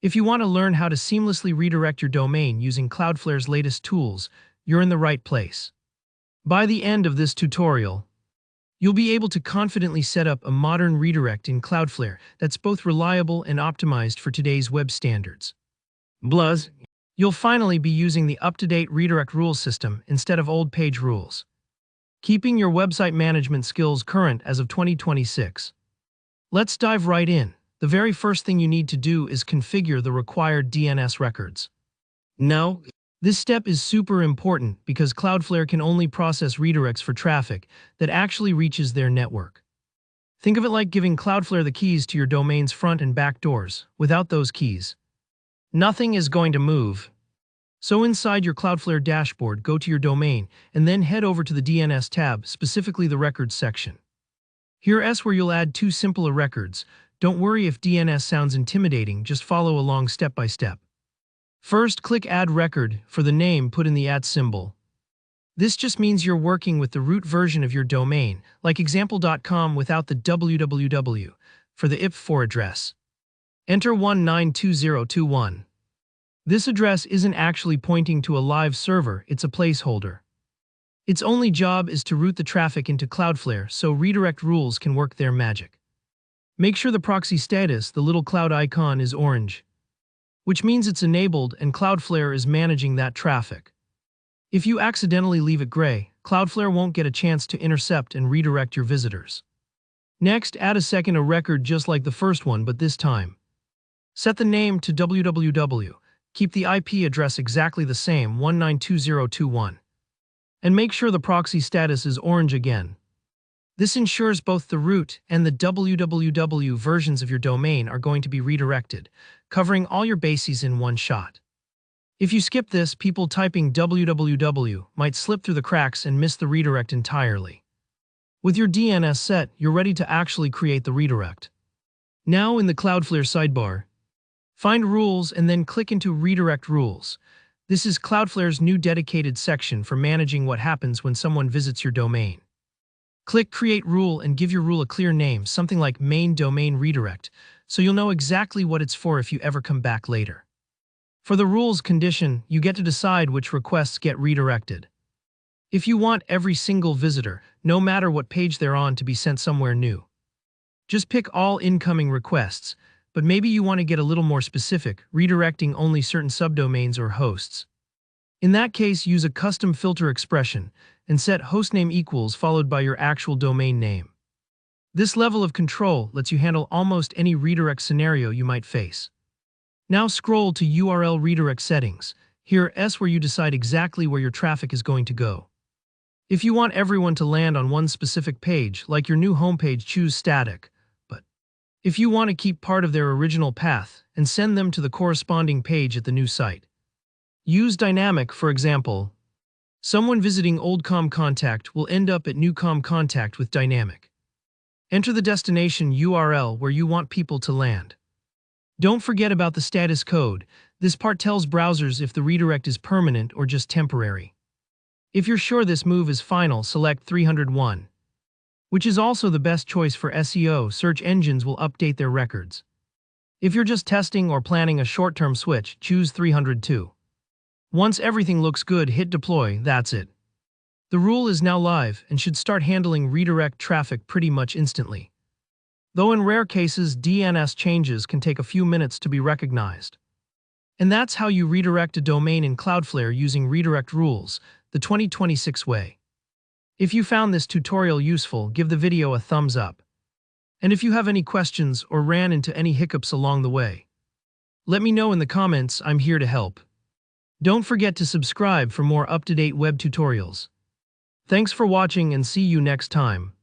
If you want to learn how to seamlessly redirect your domain using Cloudflare's latest tools, you're in the right place. By the end of this tutorial, you'll be able to confidently set up a modern redirect in Cloudflare that's both reliable and optimized for today's web standards. Plus, you'll finally be using the up-to-date redirect rules system instead of old page rules, keeping your website management skills current as of 2026. Let's dive right in. The very first thing you need to do is configure the required DNS records. Now, this step is super important because Cloudflare can only process redirects for traffic that actually reaches their network. Think of it like giving Cloudflare the keys to your domain's front and back doors. Without those keys, nothing is going to move. So inside your Cloudflare dashboard, go to your domain and then head over to the DNS tab, specifically the records section. Here's where you'll add two simpler records. Don't worry if DNS sounds intimidating, just follow along step by step. First, click Add Record. For the name, put in the @ symbol. This just means you're working with the root version of your domain, like example.com without the www. For the IPv4 address, enter 192021. This address isn't actually pointing to a live server, it's a placeholder. Its only job is to route the traffic into Cloudflare so redirect rules can work their magic. Make sure the proxy status, the little cloud icon, is orange, which means it's enabled and Cloudflare is managing that traffic. If you accidentally leave it gray, Cloudflare won't get a chance to intercept and redirect your visitors. Next, add a second record just like the first one, but this time, set the name to www. Keep the IP address exactly the same, 192021. And make sure the proxy status is orange again. This ensures both the root and the www versions of your domain are going to be redirected, covering all your bases in one shot. If you skip this, people typing www might slip through the cracks and miss the redirect entirely. With your DNS set, you're ready to actually create the redirect. Now in the Cloudflare sidebar, find Rules and then click into Redirect Rules. This is Cloudflare's new dedicated section for managing what happens when someone visits your domain. Click Create Rule and give your rule a clear name, something like Main Domain Redirect, so you'll know exactly what it's for if you ever come back later. For the rules condition, you get to decide which requests get redirected. If you want every single visitor, no matter what page they're on, to be sent somewhere new, just pick all incoming requests, but maybe you want to get a little more specific, redirecting only certain subdomains or hosts. In that case, use a custom filter expression and set hostname equals followed by your actual domain name. This level of control lets you handle almost any redirect scenario you might face. Now scroll to URL redirect settings. Here's where you decide exactly where your traffic is going to go. If you want everyone to land on one specific page, like your new homepage, choose static. But if you want to keep part of their original path and send them to the corresponding page at the new site, use dynamic. For example, someone visiting old com contact will end up at new com contact with dynamic. Enter the destination URL where you want people to land. Don't forget about the status code. This part tells browsers if the redirect is permanent or just temporary. If you're sure this move is final, select 301, which is also the best choice for SEO. Search engines will update their records. If you're just testing or planning a short-term switch, choose 302. Once everything looks good, hit deploy. That's it. The rule is now live and should start handling redirect traffic pretty much instantly. Though in rare cases, DNS changes can take a few minutes to be recognized. And that's how you redirect a domain in Cloudflare using redirect rules, the 2026 way. If you found this tutorial useful, give the video a thumbs up. And if you have any questions or ran into any hiccups along the way, let me know in the comments. I'm here to help. Don't forget to subscribe for more up-to-date web tutorials. Thanks for watching and see you next time.